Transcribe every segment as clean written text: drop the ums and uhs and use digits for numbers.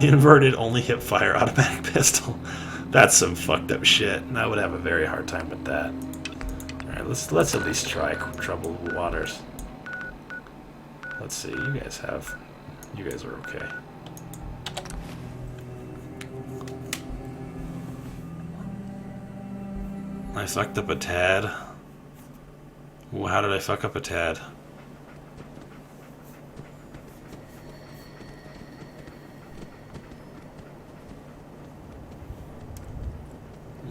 Inverted only hip fire automatic pistol. That's some fucked up shit, and I would have a very hard time with that. Alright, let's at least try troubled waters. Let's see, you guys are okay. I fucked up a tad. Well, how did I fuck up a tad?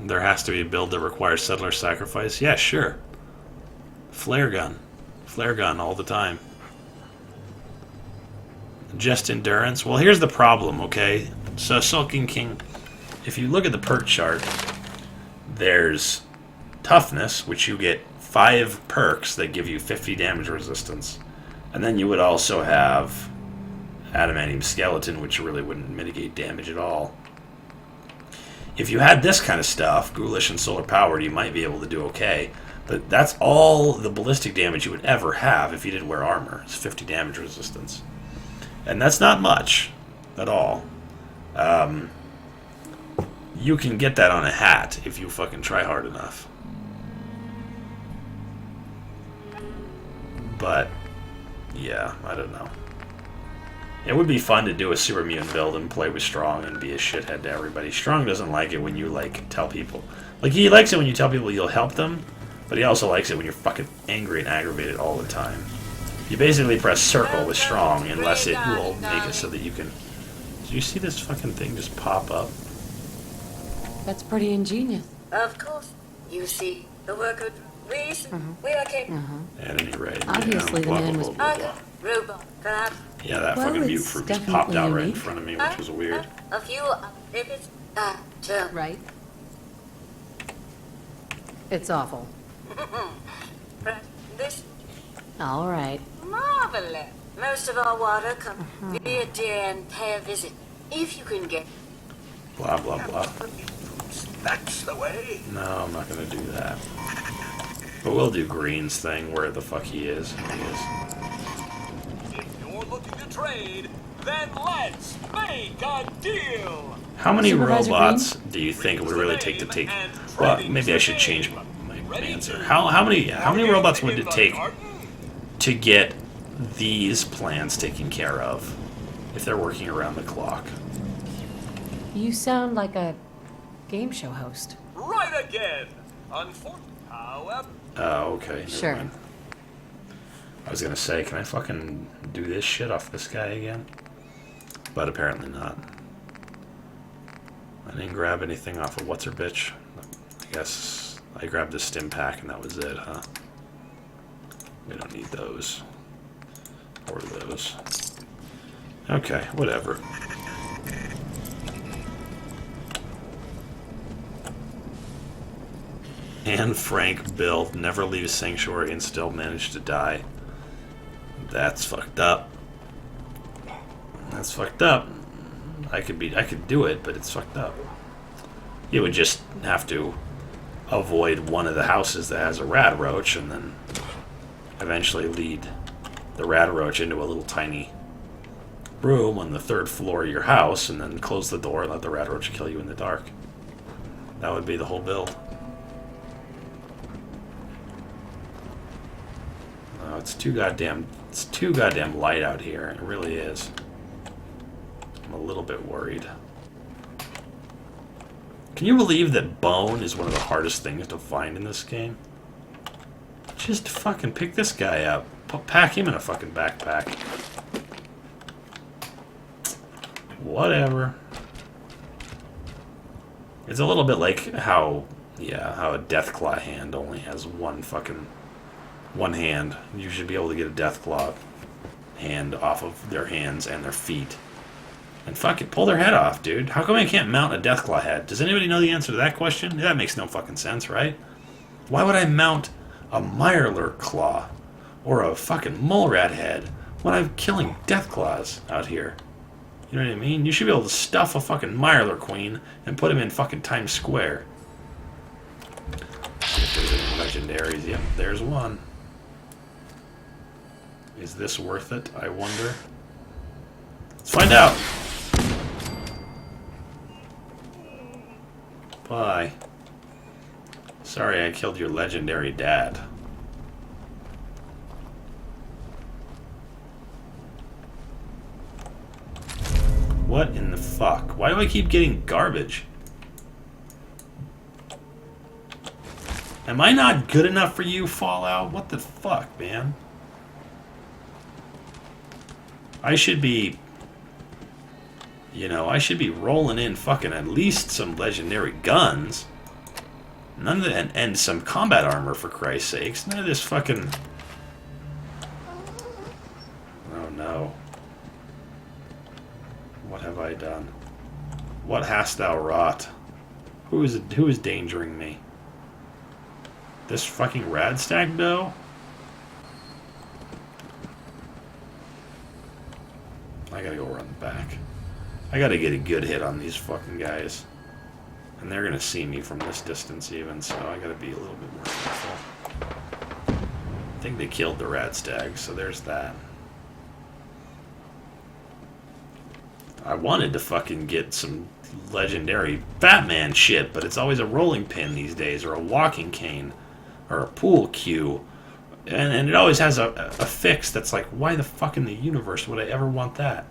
There has to be a build that requires settler sacrifice? Yeah, sure. Flare gun. Flare gun all the time. Just endurance? Well, here's the problem, okay? So, Sulking King, if you look at the perk chart, there's toughness, which you get 5 perks that give you 50 damage resistance. And then you would also have adamantium skeleton, which really wouldn't mitigate damage at all. If you had this kind of stuff, ghoulish and solar powered, you might be able to do okay. But that's all the ballistic damage you would ever have if you didn't wear armor. It's 50 damage resistance. And that's not much at all. You can get that on a hat if you fucking try hard enough. But, yeah, I don't know. It would be fun to do a super mutant build and play with Strong and be a shithead to everybody. Strong doesn't like it when you, like, tell people. Like, he likes it when you tell people you'll help them, but he also likes it when you're fucking angry and aggravated all the time. You basically press circle with Strong unless it will make it so that you can... Do you see this fucking thing just pop up? That's pretty ingenious. Of course. You see, the worker reason we are capable. At any rate, Obviously, blah, the man blah, was... blah, blah, blah. Robot, perhaps. Yeah, that Well, fucking mute it's fruit just popped out right in definitely front of me, which was weird. A few it's Right. It's awful. This All right. marvelous. Most of our water comes via deer and pay a visit. If you can get Blah, blah, blah. That's the way. No, I'm not going to do that. But we'll do Green's thing, where the fuck he is. He is. If you're looking to trade, then let's make a deal. How many Supervisor robots do you think it would really take to take... Well, maybe I should change my answer. How many robots would it take to get these plans taken care of if they're working around the clock? You sound like a game show host. Right again. Unfortunately, however. Oh, okay. Never Sure. mind. I was gonna say, can I fucking do this shit off this guy again? But apparently not. I didn't grab anything off of what's her bitch. I guess I grabbed the stim pack and that was it, huh? We don't need those. Or those. Okay, whatever. Anne Frank Bill never leaves Sanctuary and still managed to die. That's fucked up. That's fucked up. I could do it, but it's fucked up. You would just have to avoid one of the houses that has a rad roach and then eventually lead the rad roach into a little tiny room on the 3rd floor of your house and then close the door and let the rad roach kill you in the dark. That would be the whole build. Oh, it's too goddamn light out here. It really is. I'm a little bit worried. Can you believe that bone is one of the hardest things to find in this game? Just fucking pick this guy up. Pack him in a fucking backpack. Whatever. It's a little bit like how a Deathclaw hand only has one hand. You should be able to get a Deathclaw hand off of their hands and their feet. And fucking pull their head off, dude. How come I can't mount a Deathclaw head? Does anybody know the answer to that question? That makes no fucking sense, right? Why would I mount a Mirelurk claw or a fucking Molerat head when I'm killing Deathclaws out here? You know what I mean? You should be able to stuff a fucking Mirelurk queen and put him in fucking Times Square. See if there's any legendaries. Yep, there's one. Is this worth it, I wonder? Let's find out! Bye. Sorry I killed your legendary dad. What in the fuck? Why do I keep getting garbage? Am I not good enough for you, Fallout? What the fuck, man? I should be... You know, I should be rolling in fucking at least some legendary guns. None of the... And some combat armor, for Christ's sakes. None of this fucking... Oh, no. What have I done? What hast thou wrought? Who is endangering me? This fucking radstag dough? I gotta go run back. I gotta get a good hit on these fucking guys. And they're gonna see me from this distance even, so I gotta be a little bit more careful. I think they killed the radstag, so there's that. I wanted to fucking get some legendary Batman shit, but it's always a rolling pin these days, or a walking cane, or a pool cue. And it always has a fix that's like, why the fuck in the universe would I ever want that?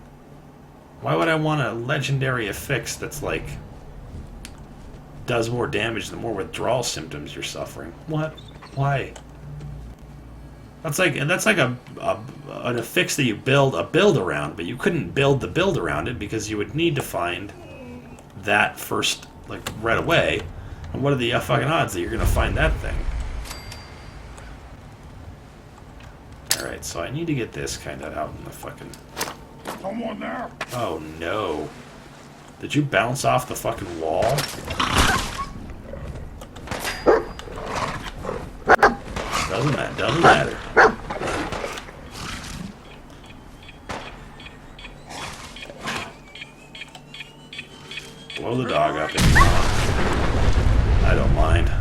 Why would I want a legendary affix that's like, does more damage the more withdrawal symptoms you're suffering? What? Why? That's like an affix that you build a build around, but you couldn't build the build around it because you would need to find that first, like, right away. And what are the fucking odds that you're gonna find that thing? Alright, so I need to get this kind of out in the fucking... Someone there? Oh no. Did you bounce off the fucking wall? Doesn't matter. Blow the dog up if you want. I don't mind.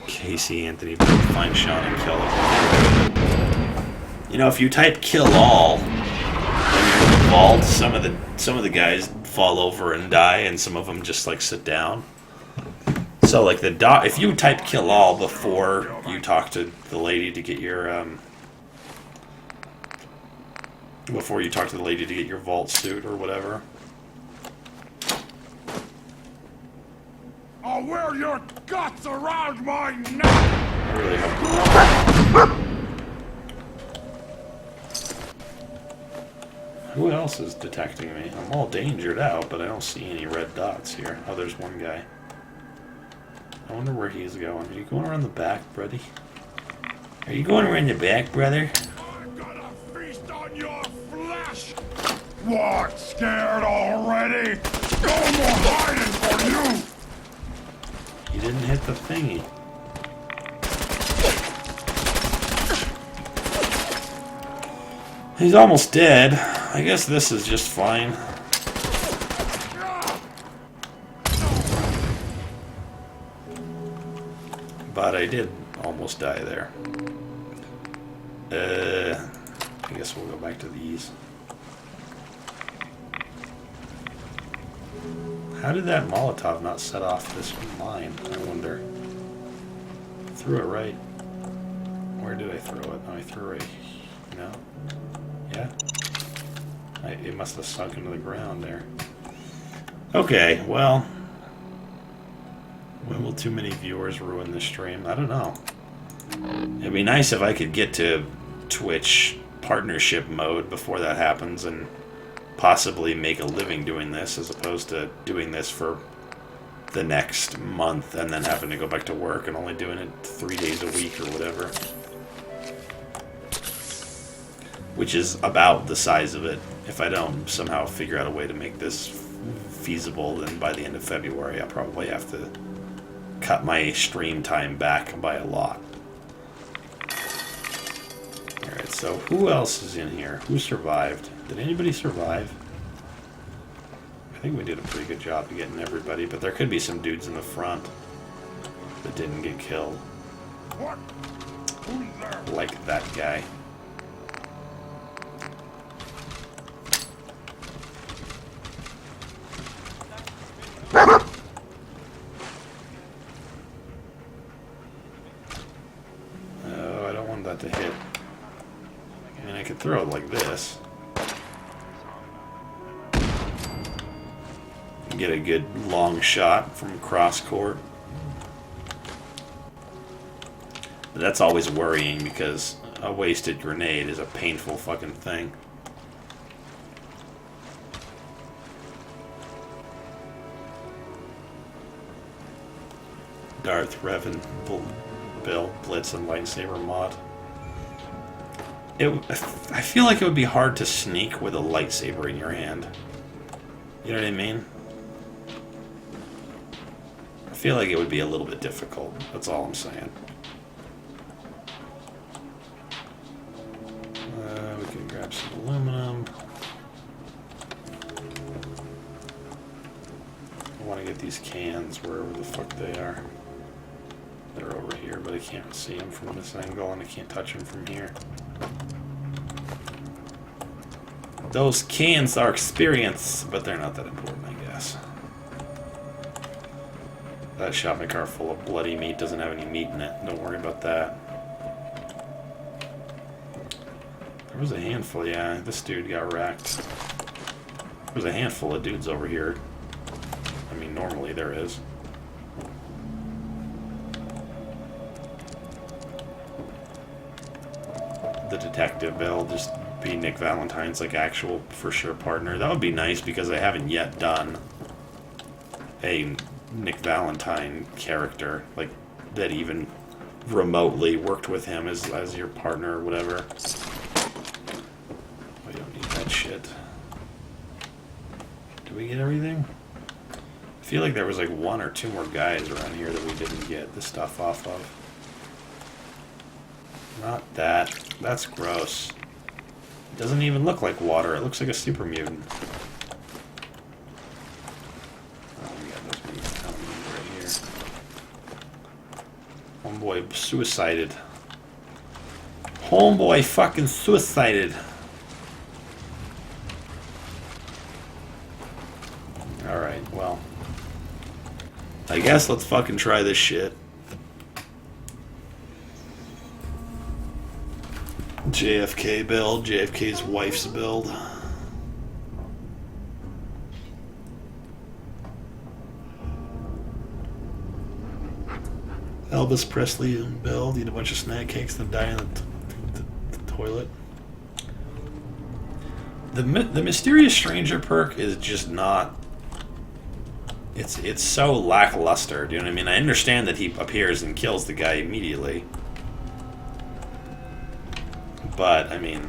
Casey Anthony, find Sean and kill him. You know, if you type kill all when you're in the vault, some of the guys fall over and die, and some of them just like sit down. So like the dog, if you type kill all before you talk to the lady to get your vault suit or whatever. I'll wear your guts around my neck! I really hope. Who else is detecting me? I'm all dangered out, but I don't see any red dots here. Oh, there's one guy. I wonder where he's going. Are you going around the back, buddy? Are you going around the back, brother? I'm gonna feast on your flesh! What, scared already? No more hiding for you! You didn't hit the thingy. He's almost dead. I guess this is just fine. But I did almost die there. I guess we'll go back to these. How did that Molotov not set off this mine, I wonder? Threw it right. Where did I throw it? Oh, I threw it right. No? Yeah? It must have sunk into the ground there. Okay, well. When will too many viewers ruin this stream? I don't know. It'd be nice if I could get to Twitch partnership mode before that happens and possibly make a living doing this as opposed to doing this for the next month and then having to go back to work and only doing it 3 days a week or whatever. Which is about the size of it. If I don't somehow figure out a way to make this feasible, then by the end of February I'll probably have to cut my stream time back by a lot. Alright, so who else is in here? Who survived? Did anybody survive? I think we did a pretty good job of getting everybody, but there could be some dudes in the front that didn't get killed. What? Who's there? Like that guy. Oh, I don't want that to hit. I mean, I could throw it like this. Get a good long shot from cross court. But that's always worrying because a wasted grenade is a painful fucking thing. Darth, Revan, Bill, Blitz, and Lightsaber mod. I feel like it would be hard to sneak with a lightsaber in your hand. You know what I mean? I feel like it would be a little bit difficult. That's all I'm saying. We can grab some aluminum. I want to get these cans wherever the fuck they are. They're over here, but I can't see them from this angle, and I can't touch them from here. Those cans are experience, but they're not that important, I guess. That shopping cart full of bloody meat doesn't have any meat in it. Don't worry about that. There was a handful, yeah. This dude got wrecked. There's a handful of dudes over here. I mean, normally there is. The detective, Bill, just be Nick Valentine's like actual for sure partner. That would be nice because I haven't yet done a Nick Valentine character like that even remotely worked with him as your partner or whatever. We don't need that shit. Did we get everything? I feel like there was like one or two more guys around here that we didn't get the stuff off of. Not that. That's gross. It doesn't even look like water. It looks like a super mutant. Oh, we got those people right here. Homeboy suicided. Homeboy fucking suicided. Alright, well. I guess let's fucking try this shit. JFK build, JFK's wife's build. Elvis Presley build, eat a bunch of snack cakes, then die in the toilet. The Mysterious Stranger perk is just not... It's so lackluster, do you know what I mean? I understand that he appears and kills the guy immediately. But, I mean,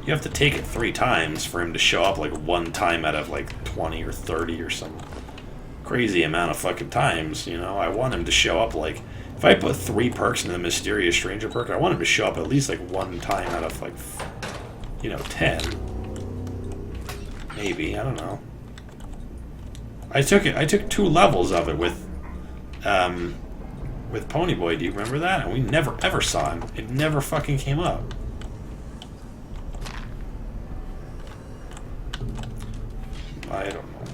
you have to take it 3 times for him to show up like 1 time out of like 20 or 30 or some crazy amount of fucking times, you know? I want him to show up like, if I put 3 perks into the Mysterious Stranger perk, I want him to show up at least like 1 time out of like, you know, 10. Maybe, I don't know. I took 2 levels of it with Ponyboy, do you remember that? And we never ever saw him. It never fucking came up. I don't know.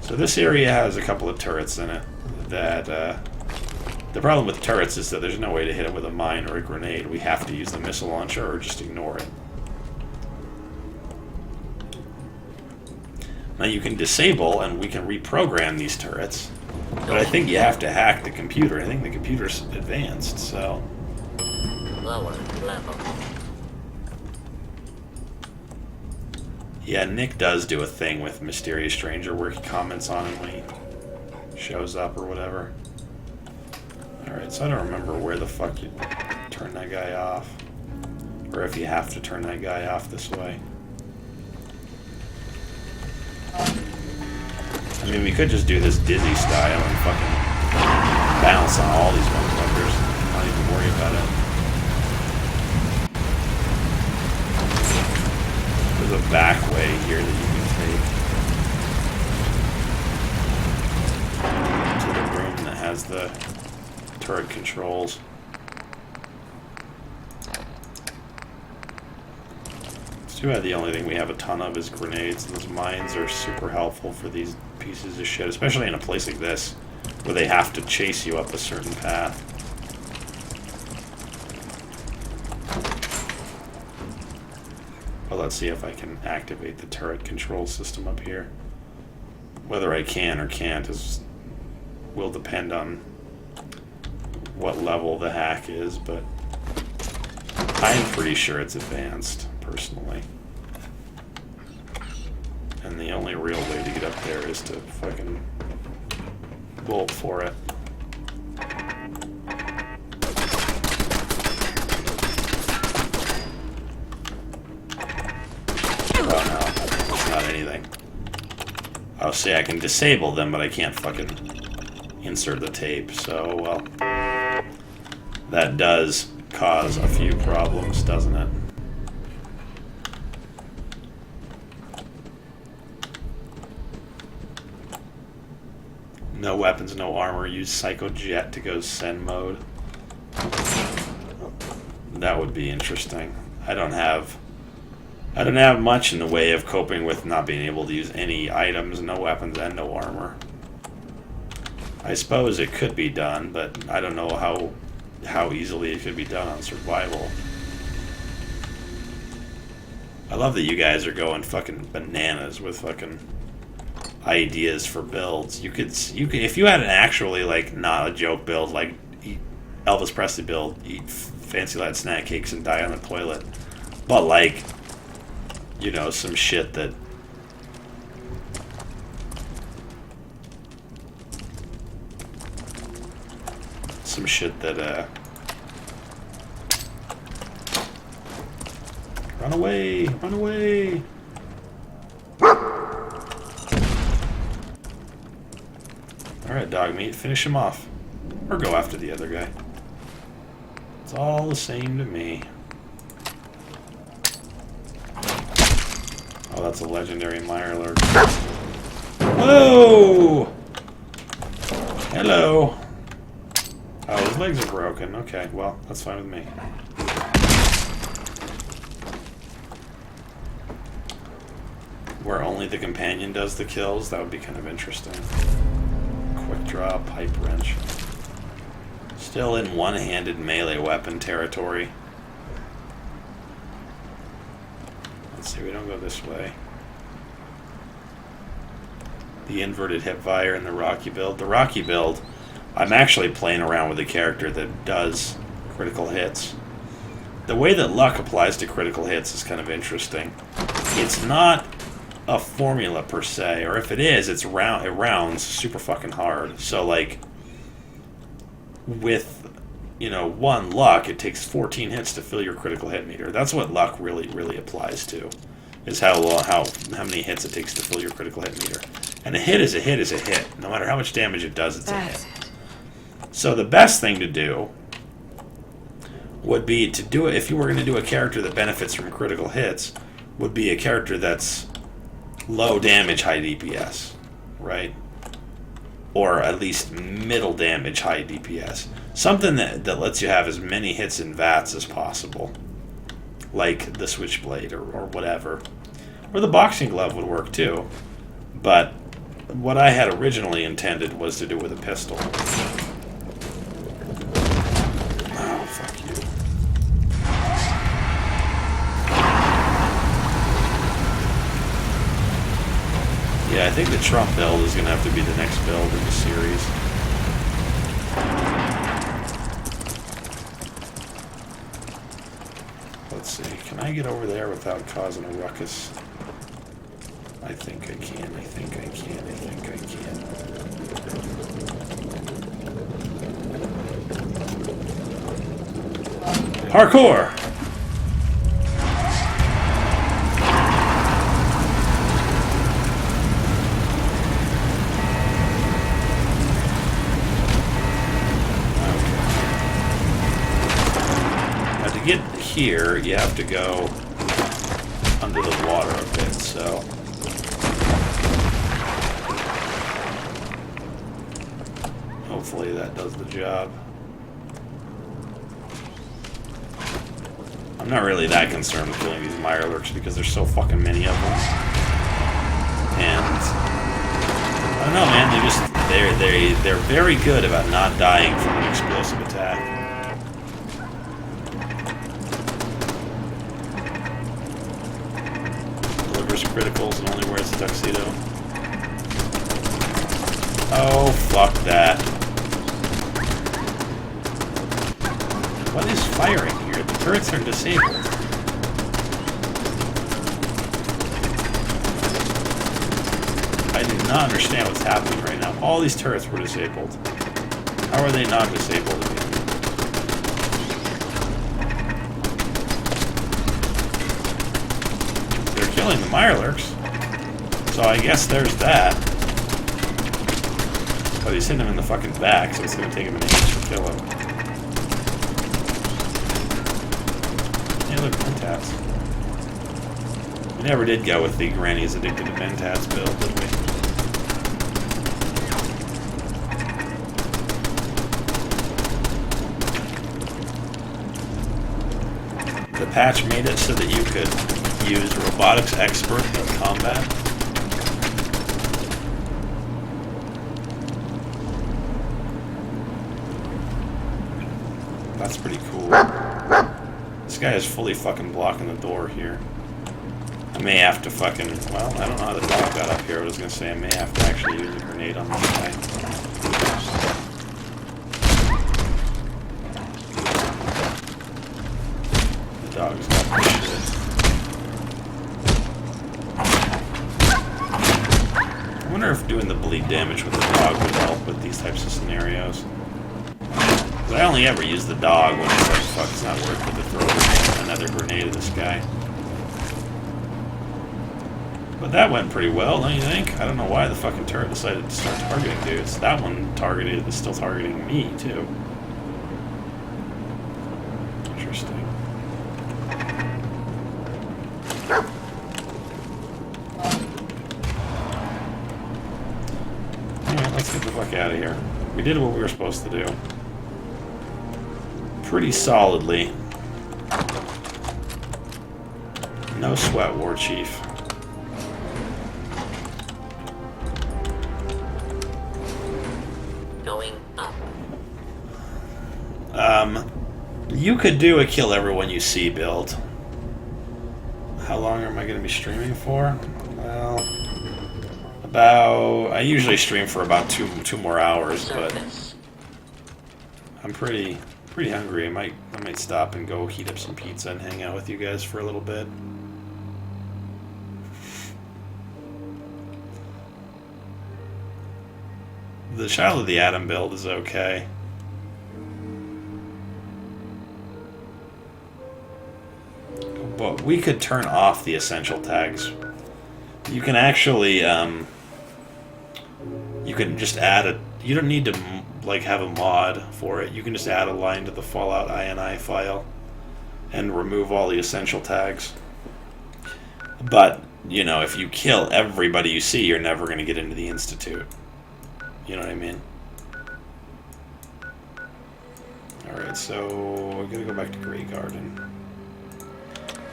So this area has a couple of turrets in it that, the problem with turrets is that there's no way to hit it with a mine or a grenade. We have to use the missile launcher or just ignore it. Now you can disable and we can reprogram these turrets. But I think you have to hack the computer. I think the computer's advanced, so... Lower level. Yeah, Nick does do a thing with Mysterious Stranger where he comments on him when he shows up or whatever. Alright, so I don't remember where the fuck you turn that guy off. Or if you have to turn that guy off this way. I mean, we could just do this dizzy style and fucking bounce on all these motherfuckers. Not even worry about it. There's a back way here that you can take to the room that has the turret controls. Let's It's too bad the only thing we have a ton of is grenades. Those mines are super helpful for these pieces of shit, especially in a place like this, where they have to chase you up a certain path. Well, let's see if I can activate the turret control system up here. Whether I can or can't will depend on what level the hack is, but I'm pretty sure it's advanced, personally. And the only real way to get up there is to fucking bolt for it. Oh no, it's not anything. I'll say I can disable them, but I can't fucking insert the tape, so, well, that does cause a few problems, doesn't it? No weapons, no armor. Use Psycho Jet to go Zen mode. That would be interesting. I don't have much in the way of coping with not being able to use any items, no weapons, and no armor. I suppose it could be done, but I don't know how easily it could be done on survival. I love that you guys are going fucking bananas with fucking ideas for builds. You could if you had an actually, like, not a joke build, like Elvis Presley build, eat fancy lad snack cakes and die on the toilet, but like, you know, some shit that run away, run away. Alright, Dogmeat, finish him off. Or go after the other guy. It's all the same to me. Oh, that's a legendary Mirelurk. Whoa! Hello! Oh, his legs are broken. Okay, well, that's fine with me. Where only the companion does the kills, that would be kind of interesting. Quick draw, pipe wrench. Still in one-handed melee weapon territory. Let's see, we don't go this way. The inverted hipfire and the Rocky build. The Rocky build, I'm actually playing around with a character that does critical hits. The way that luck applies to critical hits is kind of interesting. It's not a formula per se, or if it is, it rounds super fucking hard. So like with, you know, 1 luck, it takes 14 hits to fill your critical hit meter. That's what luck really applies to, is how many hits it takes to fill your critical hit meter. And a hit is a hit is a hit. No matter how much damage it does, it's a hit. So the best thing to do would be to do it, if you were going to do a character that benefits from critical hits, would be a character that's low damage, high DPS, right? Or at least middle damage, high DPS. Something that lets you have as many hits in VATS as possible. Like the Switchblade or whatever. Or the Boxing Glove would work too. But what I had originally intended was to do with a pistol. Oh, fuck you. Yeah, I think the Trump build is going to have to be the next build in the series. Let's see, can I get over there without causing a ruckus? I think I can, I think I can, I think I can. Parkour! Get here, you have to go under the water a bit, so hopefully that does the job. I'm I'm not really that concerned with killing these Mirelurks because there's so fucking many of them. And I don't know, man. They're very good about not dying from an explosive attack. Delivers criticals and only wears a tuxedo. Oh, fuck that. What is firing here? The turrets are disabled. I do not understand what's happening right now. All these turrets were disabled. How are they not disabled again? They're killing the Mirelurks. So I guess there's that. But he's hitting him in the fucking back, so it's going to take him an inch to kill him. Hey, look, Mentats. We never did go with the Granny's Addicted to Mentats build, did we? The patch made it so that you could use Robotics Expert in combat. That's pretty cool. This guy is fully fucking blocking the door here. I may have to fucking... Well, I don't know how the dog got up here. I was going to say I may have to actually use a grenade on this guy. The dog's got this shit. I wonder if doing the bleed damage with the dog would help with these types of scenarios. I only ever use the dog when it's like, fuck, it's not worth it to throw another grenade at this guy. But that went pretty well, don't you think? I don't know why the fucking turret decided to start targeting dudes. That one targeted is still targeting me, too. Interesting. Alright, let's get the fuck out of here. We did what we were supposed to do. Pretty solidly. No sweat, War Chief. Going up. You could do a kill everyone you see build. How long am I going to be streaming for? Well, I usually stream for about two more hours, but I'm pretty hungry. I might stop and go heat up some pizza and hang out with you guys for a little bit. The Child of the Atom build is okay. But we could turn off the essential tags. You can actually, you can just add a... You don't need to, like, have a mod for it. You can just add a line to the Fallout INI file and remove all the essential tags. But, you know, if you kill everybody you see, you're never going to get into the Institute. You know what I mean? Alright, so we're going to go back to Greygarden.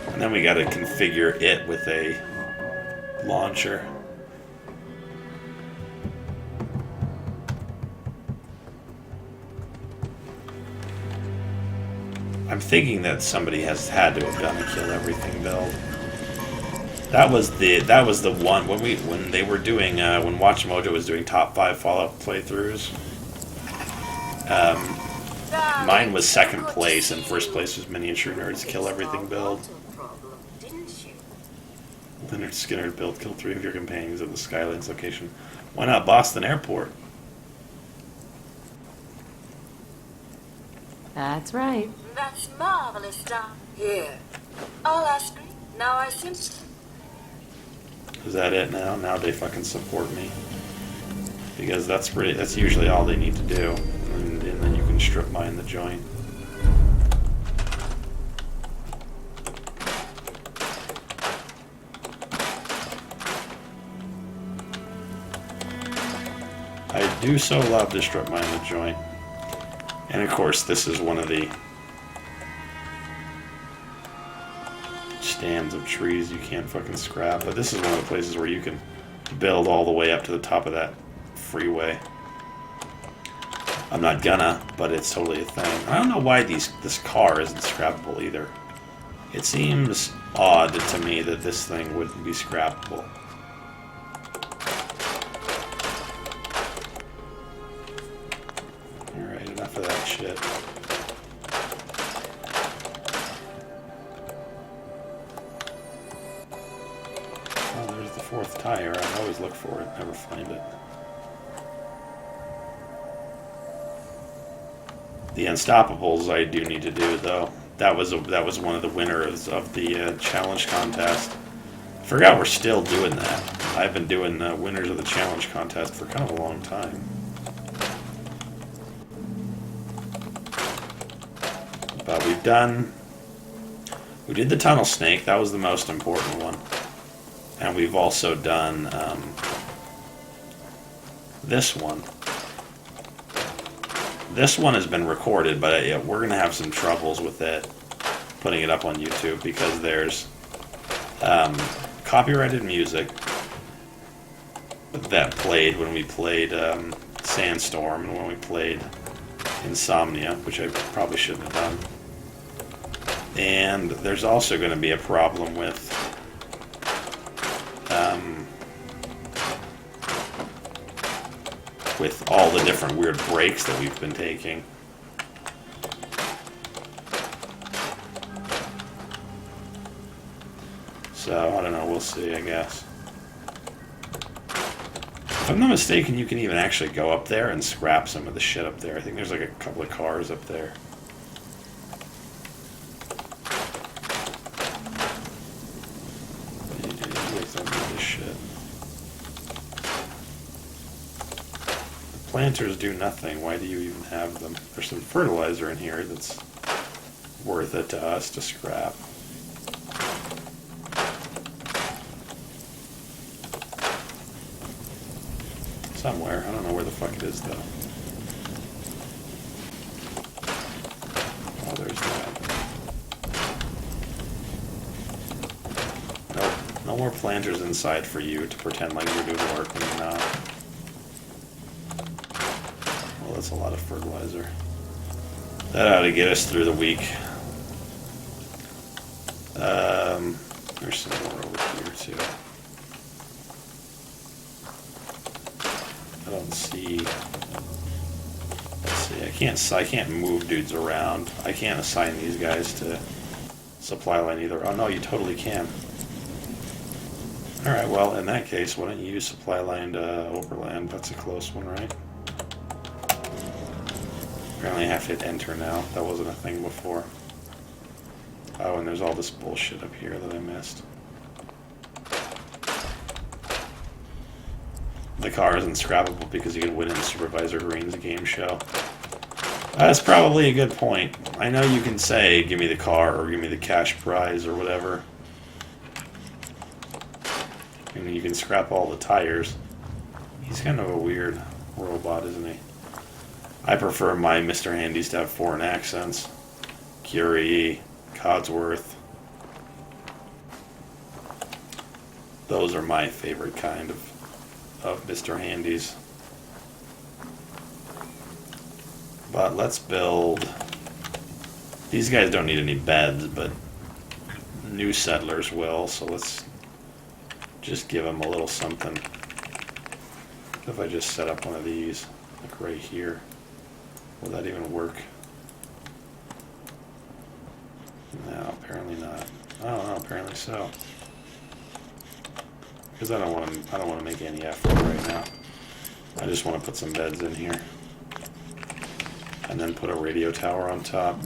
And then we got to configure it with a launcher. I'm thinking that somebody has had to have done a kill everything build. That was the one when they were doing when Watch Mojo was doing top 5 Fallout playthroughs. Mine was second place, and first place was Miniature Nerds Kill Everything build. Leonard Skinner build killed 3 of your companions at the Skylands location. Why not Boston Airport? That's right. That's marvelous, Don. Here. I'll ask you. Now I seem... Is that it now? Now they fucking support me. Because that's usually all they need to do. And then you can strip mine the joint. I do so love to strip mine the joint. And of course, this is one of the stands of trees you can't fucking scrap. But this is one of the places where you can build all the way up to the top of that freeway. I'm not gonna, but it's totally a thing. I don't know why this car isn't scrappable either. It seems odd to me that this thing wouldn't be scrappable. Alright, enough of that shit. Oh, there's the fourth tire. I always look for it, never find it. The Unstoppables I do need to do, though. That was one of the winners of the challenge contest. I forgot we're still doing that. I've been doing winners of the challenge contest for kind of a long time. But we did the tunnel snake. That was the most important one. And we've also done this one. This one has been recorded, but we're going to have some troubles with it, putting it up on YouTube, because there's copyrighted music that played when we played Sandstorm and when we played Insomnia, which I probably shouldn't have done. And there's also going to be a problem with all the different weird breaks that we've been taking. So, I don't know, we'll see, I guess. If I'm not mistaken, you can even actually go up there and scrap some of the shit up there. I think there's like a couple of cars up there. What do you do with some of this shit? Planters do nothing. Why do you even have them? There's some fertilizer in here that's worth it to us to scrap. Somewhere. I don't know where the fuck it is, though. Oh, there's that. Nope. No more planters inside for you to pretend like you're doing work when you're not. Well, that's a lot of fertilizer. That ought to get us through the week. There's some more over here, too. I don't see. Let's see. I can't move dudes around. I can't assign these guys to supply line either. Oh no, you totally can. All right. Well, in that case, why don't you use supply line to overland? That's a close one, right? Apparently, I have to hit enter now. That wasn't a thing before. Oh, and there's all this bullshit up here that I missed. The car isn't scrappable because you can win in Supervisor Green's game show. That's probably a good point. I know you can say, give me the car or give me the cash prize or whatever. And you can scrap all the tires. He's kind of a weird robot, isn't he? I prefer my Mr. Handys to have foreign accents. Curie, Codsworth. Those are my favorite kind of Mr. Handys. But let's build... These guys don't need any beds, but new settlers will, so let's just give them a little something. If I just set up one of these, like right here, will that even work? No, apparently not. Oh, no, apparently so. Because I don't want to make any effort right now. I just want to put some beds in here, and then put a radio tower on top.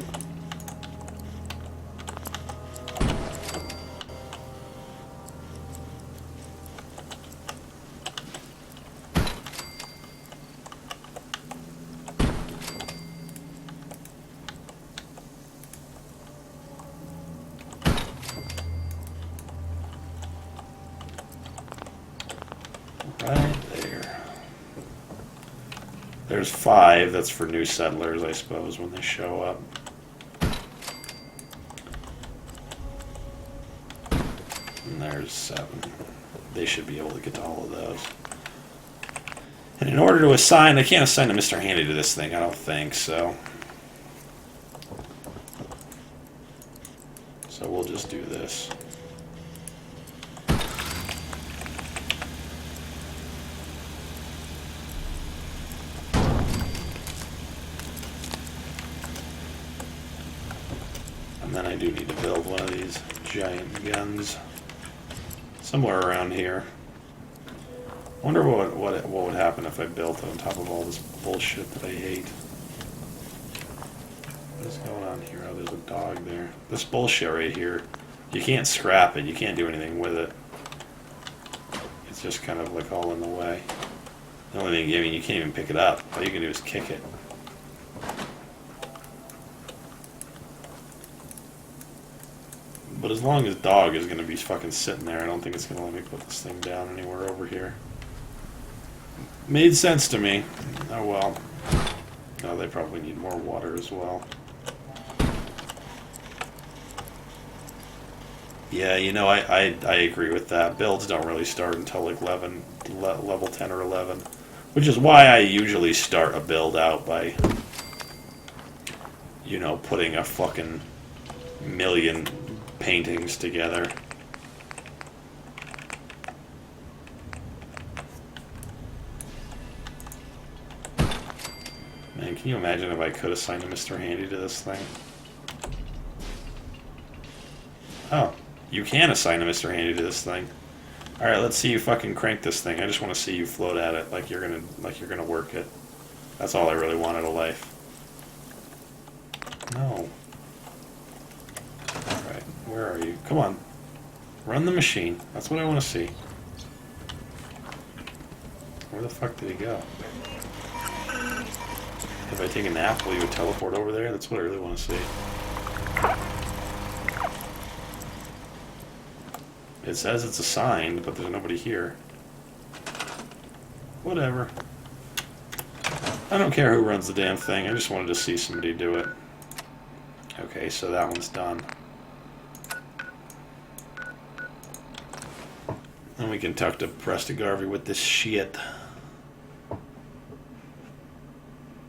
Right there. There's 5. That's for new settlers, I suppose, when they show up. there's 7. They should be able to get to all of those. And in order to assign, I can't assign a Mr. Handy to this thing, I don't think, so. So we'll just do this. And then I do need to build one of these giant guns somewhere around here. I wonder what would happen if I built on top of all this bullshit that I hate. What is going on here? Oh, there's a dog there. This bullshit right here, you can't scrap it. You can't do anything with it. It's just kind of like all in the way. The only thing, I mean, you can't even pick it up. All you can do is kick it. But as long as dog is going to be fucking sitting there, I don't think it's going to let me put this thing down anywhere over here. Made sense to me. Oh well. Oh, they probably need more water as well. Yeah, you know, I agree with that. Builds don't really start until like level 10 or 11. Which is why I usually start a build out by, you know, putting a fucking million paintings together. Man, can you imagine if I could assign a Mr. Handy to this thing? Oh, you can assign a Mr. Handy to this thing. Alright, let's see you fucking crank this thing. I just want to see you float at it like you're gonna work it. That's all I really want out of life. No. Alright, where are you? Come on. Run the machine. That's what I want to see. Where the fuck did he go? If I take a nap, will you teleport over there? That's what I really want to see. It says it's assigned, but there's nobody here. Whatever. I don't care who runs the damn thing. I just wanted to see somebody do it. Okay, so that one's done. And we can talk to Presta Garvey with this shit.